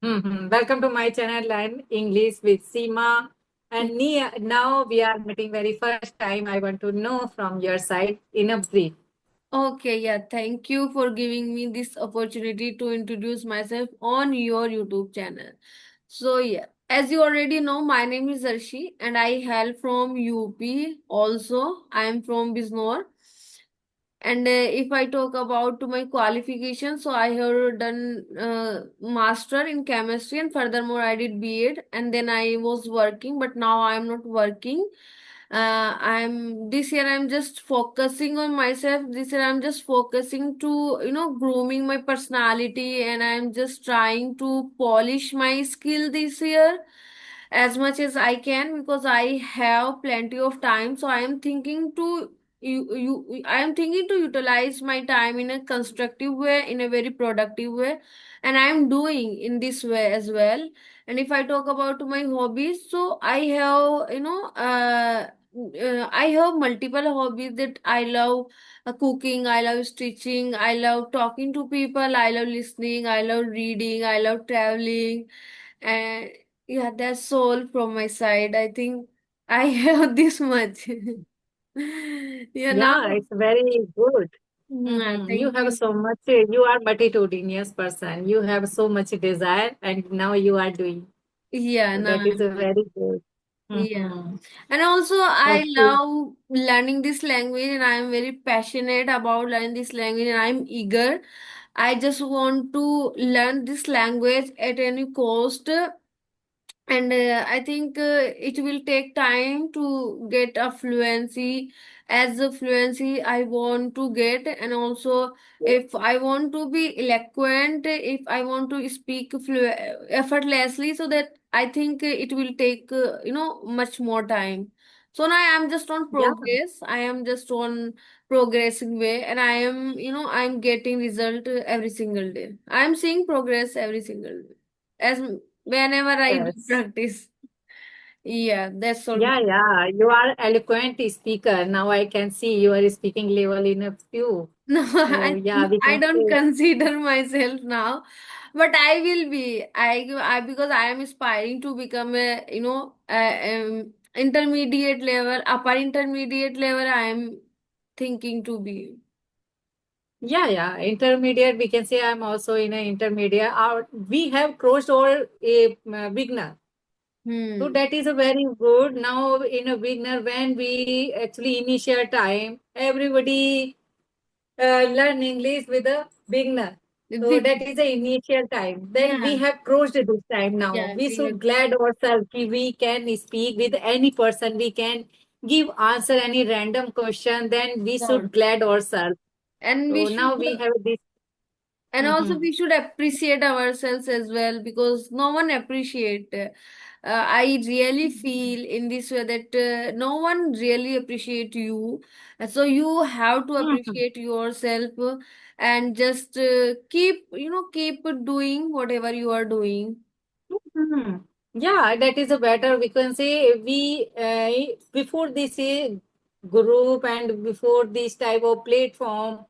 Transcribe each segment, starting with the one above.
Welcome to my channel Learn English with Seema. And now we are meeting very first time. I want to know from your side in a brief. Okay, yeah, thank you for giving me this opportunity to introduce myself on your YouTube channel. So, yeah, as you already know, my name is Arshi and I hail from UP. Also, I am from Biznor. And if I talk about my qualification, so I have done master in chemistry and furthermore I did B.Ed and then I was working, but now I am not working. I'm this year I'm just focusing on myself. This year I'm just focusing to grooming my personality and I'm just trying to polish my skill this year as much as I can because I have plenty of time. So I am thinking to I am thinking to utilize my time in a constructive way, in a very productive way, and I am doing in this way as well. And if I talk about my hobbies, so I have I have multiple hobbies that I love cooking, I love stitching, I love talking to people, I love listening, I love reading, I love traveling, and yeah, that's all from my side. I think I have this much. Yeah, now, Yeah, it's very good. You thank have you. so much, you are multitudinous person. You have so much desire and now you are doing. Yeah, So now, that is a very good. yeah. Mm-hmm. And also, I Okay. love learning this language, and I am very passionate about learning this language, and I'm eager. I just want to learn this language at any cost, and I think it will take time to get a fluency as the fluency I want to get, and also if I want to be eloquent, if I want to speak effortlessly, so that I think it will take much more time. So now I am just on Yeah. progress, I am just on progressing way, and I am I'm getting result every single day. I am seeing progress every single day as whenever I do Yes. practice. Yeah, that's all. Yeah, yeah. You are eloquent speaker. Now I can see your speaking level in a few. No, So yeah, we I can don't say. consider myself now, but I will be. I because I am aspiring to become a intermediate level, upper intermediate level. I am thinking to be. Yeah, yeah. Intermediate, we can say I'm also in an intermediate. We have crossed over a beginner. So Hmm. that is a very good. Now in a beginner, when we actually initial time, everybody learn English with a beginner. So that is the initial time. Then we Yeah, have crossed this time now. yeah, We we should have, glad ourselves कि we can speak with any person. We can give answer any random question. Then we yeah. should glad ourselves. And we So should. now we have this. And also Mhm. we should appreciate ourselves as well because no one appreciate. I really feel in this way that no one really appreciate you. So you have to Mhm. appreciate yourself and just keep doing whatever you are doing. Mhm. Yeah, that is a better. We can say we before this group and before this type of platform.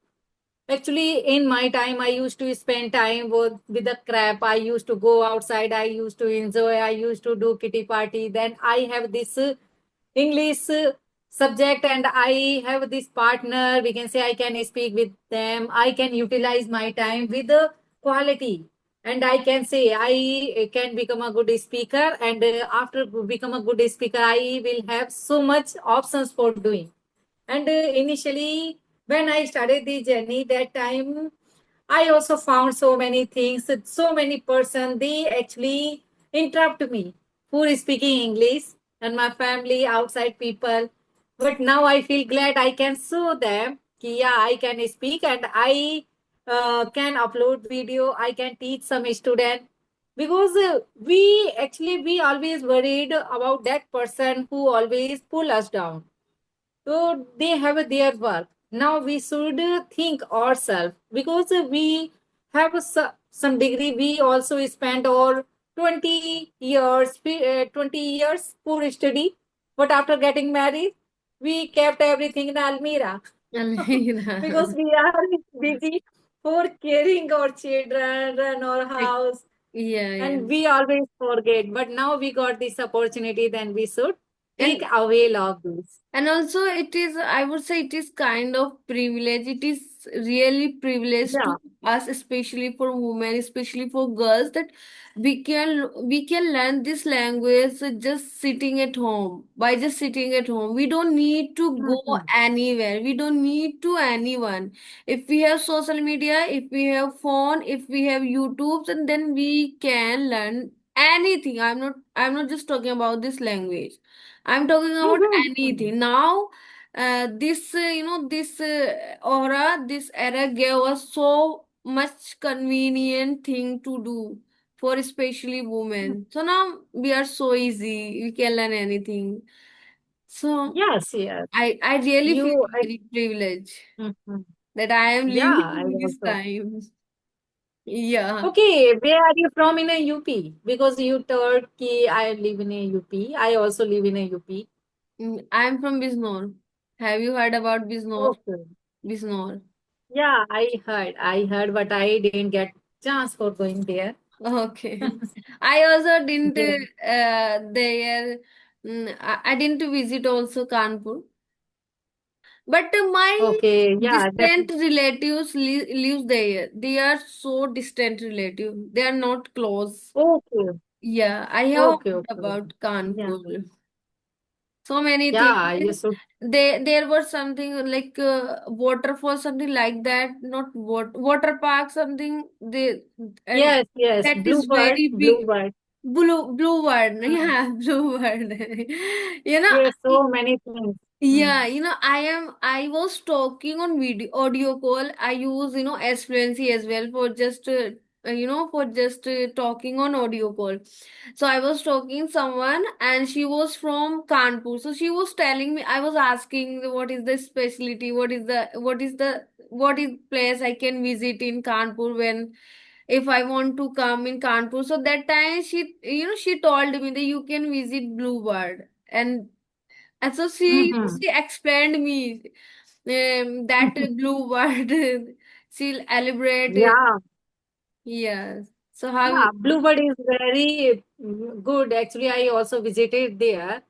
Actually, in my time, I used to spend time with the crap. I used to go outside. I used to enjoy. I used to do kitty party. Then I have this English subject and I have this partner. We can say I can speak with them. I can utilize my time with the quality. And I can say I can become a good speaker. And after become a good speaker, I will have so much options for doing. And initially, when I started the journey, that time I also found so many things, so many person they actually interrupt me who is speaking English and my family, outside people. But now I feel glad I can show them कि yeah, I can speak and I can upload video. I can teach some student because we always worried about that person who always pull us down, so they have their work. Now we should think ourselves because we have some degree. We also spent our 20 years, 20 years for study. But after getting married, we kept everything in Almira because we are busy for caring our children, run our house. Yeah, yeah. And we always forget, but now we got this opportunity, then we should take And avail of this. And also, it is, I would say, it is kind of privilege. It is really privilege Yeah. to us, especially for women, especially for girls, that we can learn this language just sitting at home. By just sitting at home, we don't need to go Mhm. anywhere. We don't need to anyone. If we have social media, if we have phone, if we have YouTube, and then we can learn anything. I'm not just talking about this language. I'm talking about Mhm. anything. Now, this aura, this era gave us so much convenient thing to do for especially women. So now we are so easy. We can learn anything. So Yes, yes. I really feel You, very privileged mhm. that I am Yeah, living I in this also. time. Yeah. Okay, where are you from in a UP? Because you told ki I live in a UP. I also live in a UP. I'm from Biznor. Have you heard about Biznor? Okay. Biznor. Yeah, I heard, but I didn't get chance for going there. Okay. I also didn't Yeah. there. I didn't visit also Kanpur, but my Okay, yeah, that is distant relatives lives there. They are so distant relative. They are not close. okay. Yeah, I have Okay, heard okay. about Yeah. Kanpur. So many things. Yeah, you should. There was something like waterfall, something like that. Not water park, something. They and Yes, yes. that is very big. Bluebird. Blue word, Mm. yeah, blue word. You know, Yes, so many things. yeah, Mm. I was talking on video audio call. I use, S Fluency as well for just talking on audio call. So I was talking someone and she was from Kanpur. So she was telling me, I was asking what is the specialty, what is place I can visit in Kanpur when if I want to come in Kanpur. So that time she told me that you can visit Bluebird. And so Mm-hmm. she explained me that blue word. She'll elaborate. Yeah, Yes. So how? yeah. Bluebird is very good. Actually, I also visited there.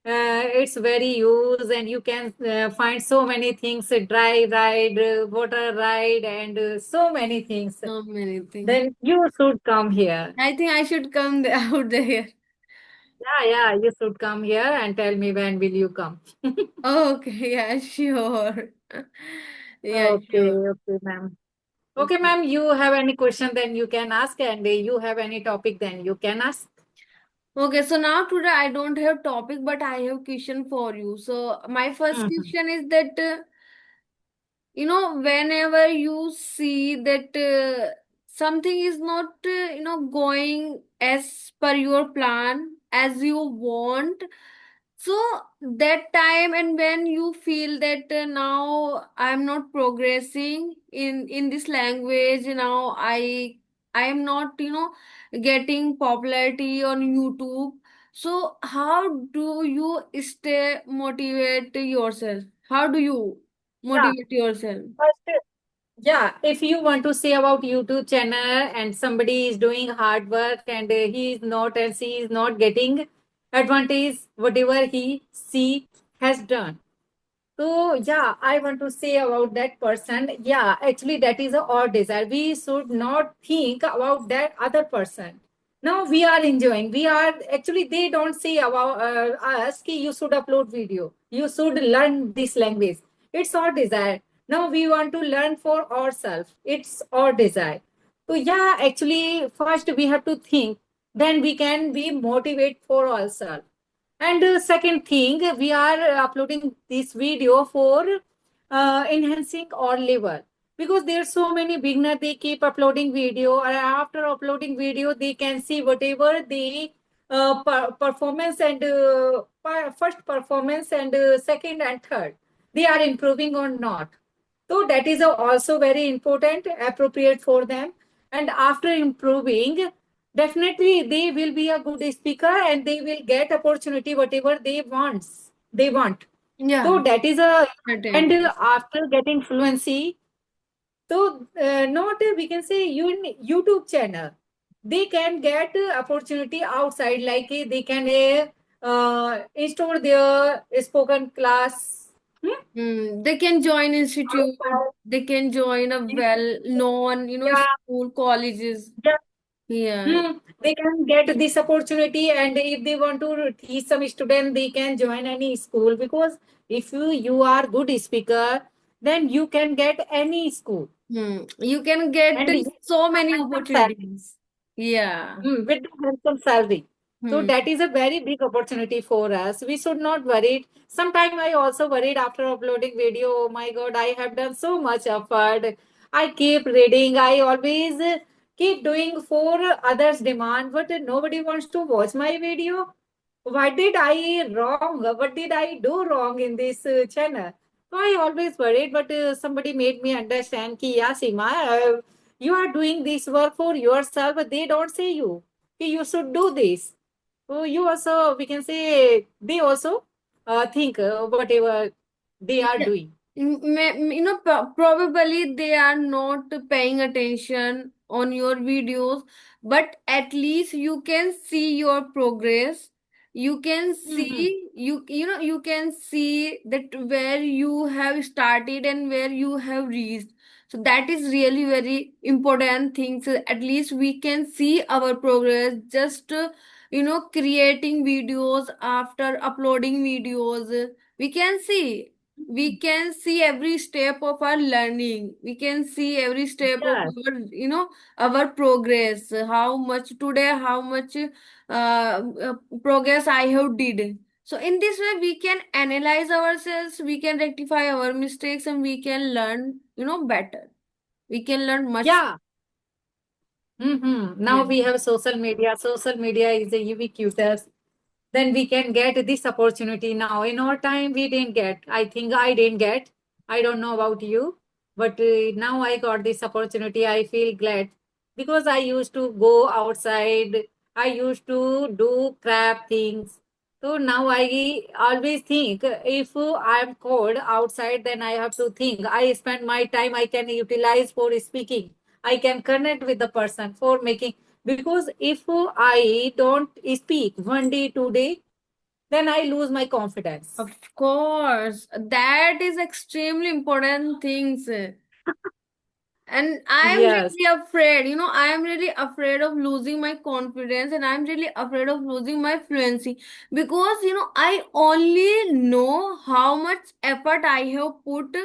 It's very used, and you can find so many things: dry ride, water ride, and so many things. So many things. Then you should come here. I think I should come out there. Yeah, yeah, you should come here and tell me when will you come. Okay, yeah, sure. Yeah, Okay, sure. okay, ma'am. Okay, Okay. ma'am, you have any question, then you can ask, and you have any topic, then you can ask. Okay, so now today I don't have topic, but I have question for you. So my first Mhm. question is that whenever you see that something is not going as per your plan as you want, so that time and when you feel that now I'm not progressing in this language, now I am not getting popularity on YouTube. So how do you stay motivate yourself? How do you Yeah, motivate yourself? first, yeah, if you want to say about YouTube channel and somebody is doing hard work and he is not and she is not getting advantage, whatever he, she has done. So yeah, I want to say about that person. Yeah, actually, that is our desire. We should not think about that other person. Now we are enjoying. We are actually they don't say about us ki you should upload video. You should learn this language. It's our desire. Now we want to learn for ourselves. It's our desire. So yeah, actually, first we have to think. Then we can be motivate for ourselves. And second thing, we are uploading this video for enhancing our level because there's so many beginner they keep uploading video and after uploading video they can see whatever the performance and first performance and second and third they are improving or not. So that is also very important, appropriate for them. And after improving, definitely they will be a good speaker and they will get opportunity whatever they want. Yeah, So that is a and certainly. after getting fluency, so not we can say you YouTube channel. they can get opportunity outside, like they can install their spoken class. They can join institute, Outside. they can join a well-known, Yeah, school, colleges. yeah. Yeah. They can get this opportunity, and if they want to teach some student, they can join any school, because if you are good speaker, then you can get any school, You can get and you so have many handsome salary. opportunities. Yeah. With the handsome salary. So Hmm. that is a very big opportunity for us. We should not worry. Sometime I also worried after uploading video. Oh my God, I have done so much effort. I keep reading. I always keep doing for others' demand, but nobody wants to watch my video. What did I wrong? What did I do wrong in this channel? So I always worried, but somebody made me understand ki, yeah, Seema, you are doing this work for yourself, but they don't say you. You should do this. So you also, we can say, they also think whatever they are Yeah. doing. Probably they are not paying attention on your videos, but at least you can see your progress. You can Mm-hmm. see, you can see that where you have started and where you have reached. So that is really very important thing. So at least we can see our progress, just creating videos, after uploading videos, we can see, every step of our learning. We can see every step of Yes, our, our progress, how much today, how much progress I have did. So in this way we can analyze ourselves, we can rectify our mistakes, and we can learn, better. We can learn much. yeah. Now Yeah. we have social media. Social media is a ubiquitous, then we can get this opportunity now. In our time, we didn't get. I think I didn't get. I don't know about you, but now I got this opportunity. I feel glad because I used to go outside. I used to do crap things. So now I always think if I'm cold outside, then I have to think. I spend my time I can utilize for speaking. I can connect with the person for making, because if I don't speak one day, 2 day, then I lose my confidence. Of course, that is extremely important things. And I am Yes. really afraid, I am really afraid of losing my confidence, and I'm really afraid of losing my fluency, because, I only know how much effort I have put,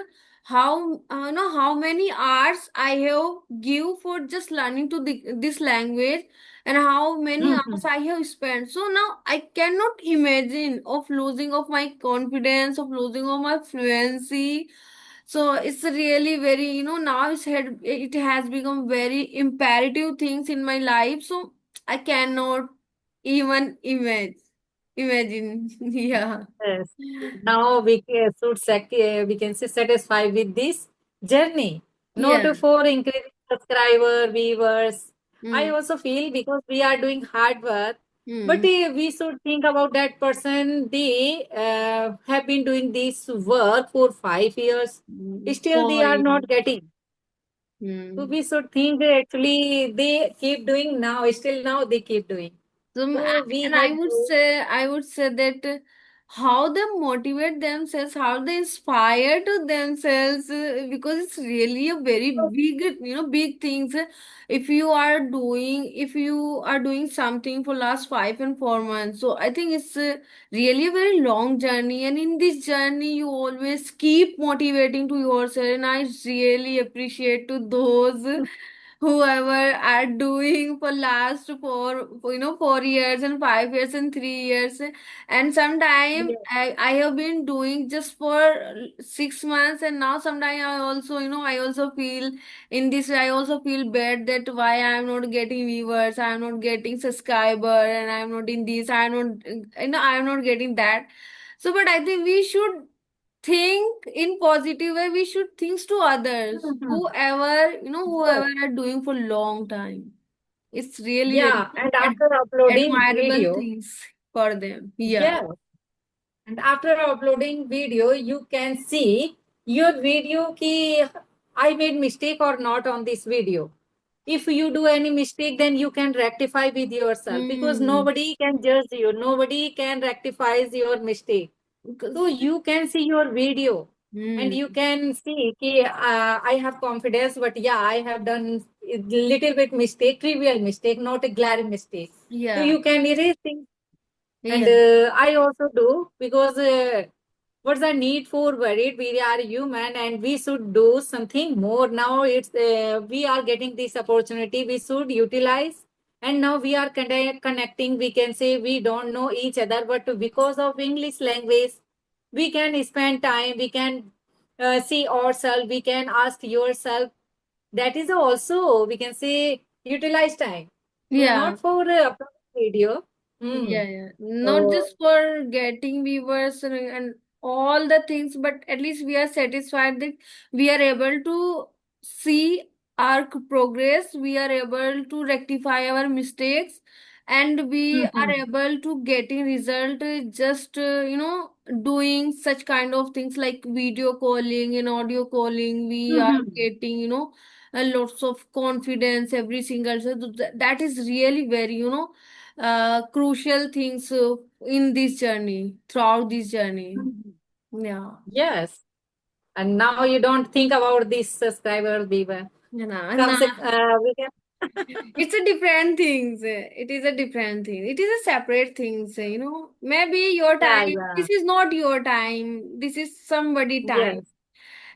how, how many hours I have give for just learning to this language, and how many Mhm. hours I have spent. So now I cannot imagine of losing of my confidence, of losing of my fluency. So it's really very, now it has become very imperative things in my life. So I cannot even imagine. Yeah. Yes. Now we can say satisfied with this journey, not Yeah. for increasing subscriber, viewers. I Mm. also feel because we are doing hard work, but Mm. we should think about that person. They have been doing this work for 5 years. Still, they are Point. not getting. So Mm. we should think that actually they keep doing now, still now they keep doing. So, So we and have to, I would say that how they motivate themselves, how they inspire to themselves, because it's really a very big, big things. If you are doing something for last 5 and 4 months, so I think it's really a very long journey. And in this journey, you always keep motivating to yourself, and I really appreciate to those whoever are doing for last 4 years and 5 years and 3 years. And sometime yeah. I have been doing just for 6 months, and now sometime I also feel, in this way I also feel bad that why I'm not getting viewers, I'm not getting subscriber, and I'm not in this, I'm not, I'm not getting that. So but I think we should think in positive way, we should think to others, Mhm. whoever Yes. are doing for long time. It's really very Yeah, and after uploading admirable video, things for them. Yeah. yeah, and after uploading video, you can see your video ki I made mistake or not on this video. if you do any mistake, then you can rectify with yourself, because Hmm. nobody can judge you, nobody can rectify your mistake. So Because, you can see your video and hmm. you can see कि, I have confidence, but yeah, I have done a little bit mistake, trivial mistake, not a glaring mistake. So Yeah. you can erase things. And Yeah. I also do, because what's the need for worried? We are human and we should do something more. Now it's we are getting this opportunity, we should utilize. And now we are connecting. We can say we don't know each other, but because of English language, we can spend time. We can see ourselves. We can ask yourself. That is also, we can say, utilize time. So Yeah. not for uploading video. Hmm. Yeah, yeah. Not So just for getting viewers and all the things, but at least we are satisfied that we are able to see our progress, we are able to rectify our mistakes, and we are Mhm. able to getting result just doing such kind of things like video calling and audio calling. We are Mhm. getting a lots of confidence every single, so that is really very crucial things in this journey, throughout this journey. Mhm. Yeah. Yes. And now you don't think about this subscriber viewer. Nah, Come nah. se, we can. It's a different things. It is a different thing. It is a separate things. Maybe your Yeah, time. yeah. This is not your time. This is somebody time. Yes.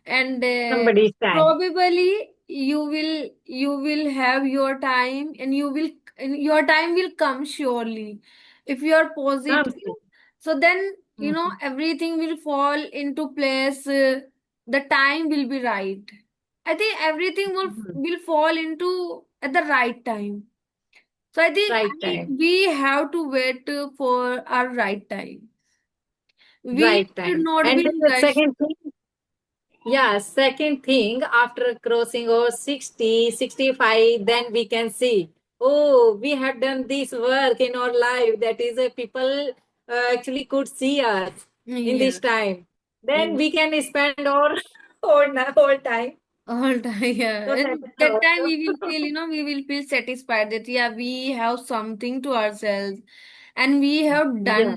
And Somebody's time. probably you will have your time, and your time will come surely if you are Come positive. see. So then Mhm. everything will fall into place. The time will be right. I think everything will Mhm. will fall into at the right time. So I think Right time. we have to wait for our right time. We Right should time. not And be then the rushed. second thing, yeah, second thing, after crossing over 60, 65, then we can see, oh, we have done this work in our life. That is, people actually could see us in this Yeah. time. Then Yeah. we can spend our whole time. All time, yeah. So that And is that time also. we will feel satisfied that yeah, we have something to ourselves and we have Yeah. done.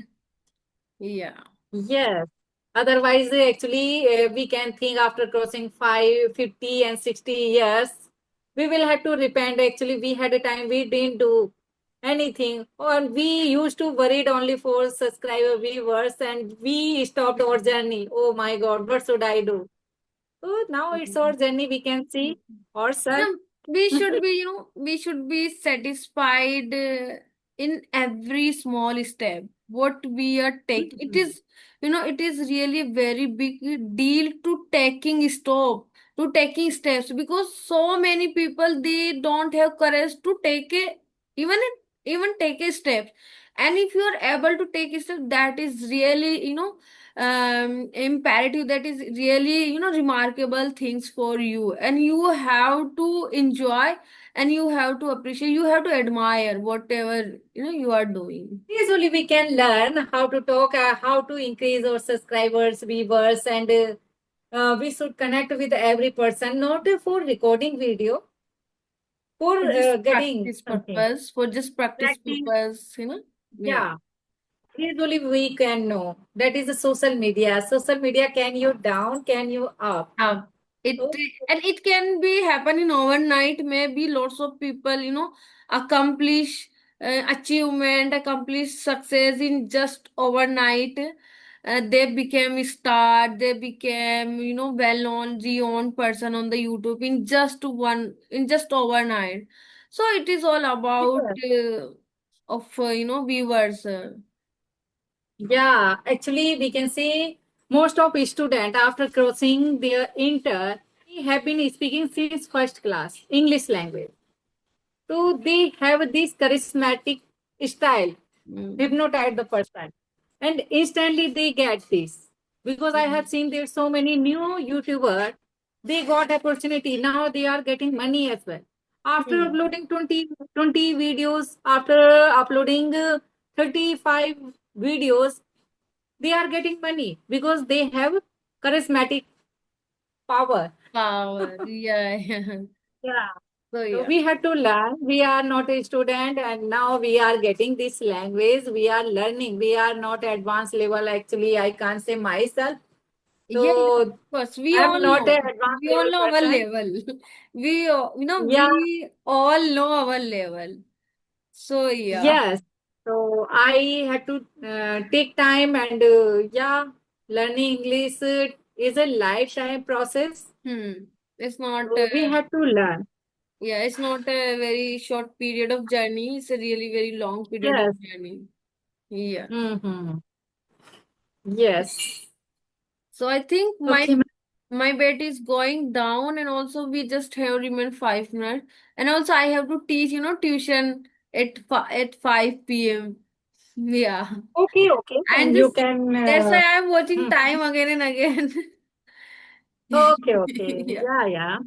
Yeah. Yes. Otherwise, actually, we can think after crossing 5, 50, and 60 years, we will have to repent. Actually, we had a time we didn't do anything, or we used to worried only for subscriber viewers, and we stopped our journey. Oh my God, what should I do? So now it's our journey. We can see ourselves. No, we should be satisfied in every small step. What we are taking, it is really a very big deal to taking steps, because so many people they don't have courage to take even take a step. And if you are able to take a step, that is really imperative, that is really remarkable things for you, and you have to enjoy, and you have to appreciate, you have to admire whatever you are doing. Usually, we can learn how to talk, how to increase our subscribers, viewers, and we should connect with every person, not for recording video, for For just getting practice something. purpose, for just practice Practice, purpose, yeah. yeah. Usually, we can know that is a social media. Social media can you down, can you up. Uh, it So, and it can be happen in overnight. Maybe lots of people, accomplish achievement, accomplish success in just overnight. They became a star. They became, well known, renowned person on the YouTube in just overnight. So it is all about yeah. of viewers. Yeah, actually, we can say most of student after crossing their inter, they have been speaking since first class English language. So they have this charismatic style, Mm. hypnotize the person, and instantly they get this. Because I have seen there so many new YouTuber, they got opportunity. Now they are getting money as well. After Mm. uploading 20 videos, after uploading 35 videos, they are getting money because they have charismatic power. Power, yeah, yeah. Yeah. So So yeah. we had to learn. We are not a student, and now we are getting this language. We are learning. We are not advanced level. Actually, I can't say myself. Yeah, yeah, of So course. I'm not a advanced We all level know our person. level. Yeah, We all know our level. So yeah. yes. So I had to take time and yeah, learning English is a lifetime process. Hmm. It's not, So we have to learn. yeah, it's not a very short period of journey. It's a really very long period of Yes. journey. Yeah. Mm-hmm. Yes. So I think Okay. my bed is going down, and also we just have remained 5 minutes. And also I have to teach, tuition at 5 p.m. Yeah. Okay. Okay. And And you just can. that's why I'm watching Hmm. time again and again. Okay. Okay. Yeah. Yeah. Yeah.